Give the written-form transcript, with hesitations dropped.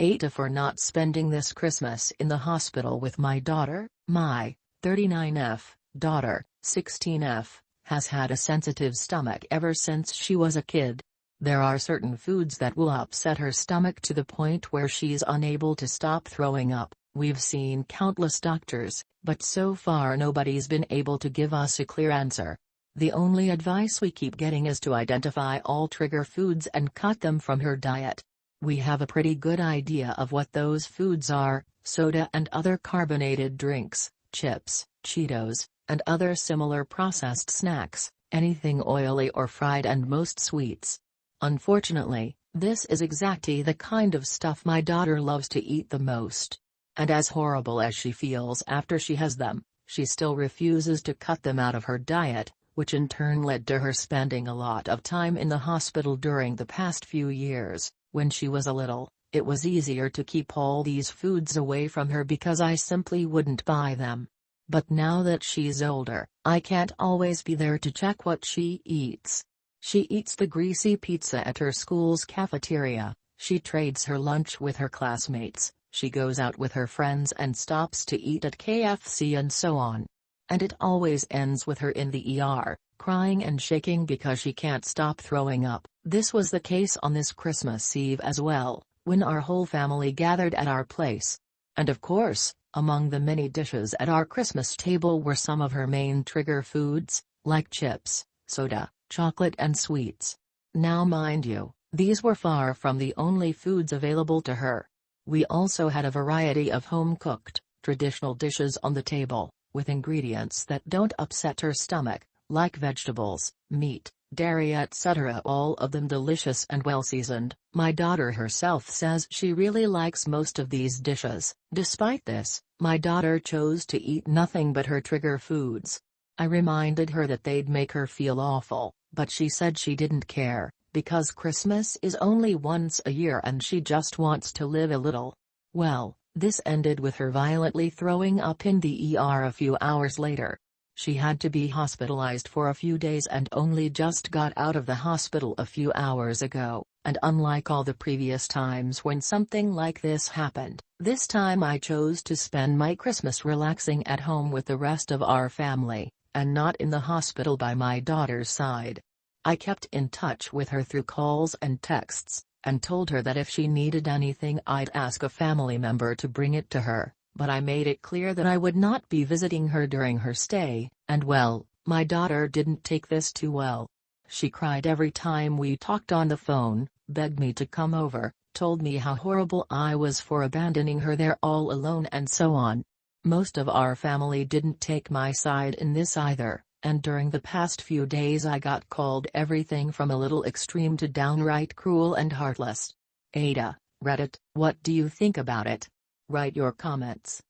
AITA for not spending this Christmas in the hospital with my daughter. My 39F daughter, 16F, has had a sensitive stomach ever since she was a kid. There are certain foods that will upset her stomach to the point where she's unable to stop throwing up. We've seen countless doctors, but so far nobody's been able to give us a clear answer. The only advice we keep getting is to identify all trigger foods and cut them from her diet. We have a pretty good idea of what those foods are: soda and other carbonated drinks, chips, Cheetos, and other similar processed snacks, anything oily or fried, and most sweets. Unfortunately, this is exactly the kind of stuff my daughter loves to eat the most. And as horrible as she feels after she has them, she still refuses to cut them out of her diet, which in turn led to her spending a lot of time in the hospital during the past few years. When she was little, it was easier to keep all these foods away from her because I simply wouldn't buy them. But now that she's older, I can't always be there to check what she eats. She eats the greasy pizza at her school's cafeteria, she trades her lunch with her classmates, she goes out with her friends and stops to eat at KFC, and so on. And it always ends with her in the ER, crying and shaking because she can't stop throwing up. This was the case on this Christmas Eve as well, when our whole family gathered at our place. And of course, among the many dishes at our Christmas table were some of her main trigger foods, like chips, soda, chocolate and sweets. Now mind you, these were far from the only foods available to her. We also had a variety of home-cooked, traditional dishes on the table, with ingredients that don't upset her stomach, like vegetables, meat, dairy, etc., all of them delicious and well-seasoned. My daughter herself says she really likes most of these dishes. Despite this, my daughter chose to eat nothing but her trigger foods. I reminded her that they'd make her feel awful, but she said she didn't care, because Christmas is only once a year and she just wants to live a little. Well, this ended with her violently throwing up in the ER a few hours later. She had to be hospitalized for a few days and only just got out of the hospital a few hours ago, and unlike all the previous times when something like this happened, this time I chose to spend my Christmas relaxing at home with the rest of our family, and not in the hospital by my daughter's side. I kept in touch with her through calls and texts, and told her that if she needed anything I'd ask a family member to bring it to her, but I made it clear that I would not be visiting her during her stay, and well, my daughter didn't take this too well. She cried every time we talked on the phone, begged me to come over, told me how horrible I was for abandoning her there all alone, and so on. Most of our family didn't take my side in this either, and during the past few days I got called everything from a little extreme to downright cruel and heartless. AITA, Reddit, what do you think about it? Write your comments.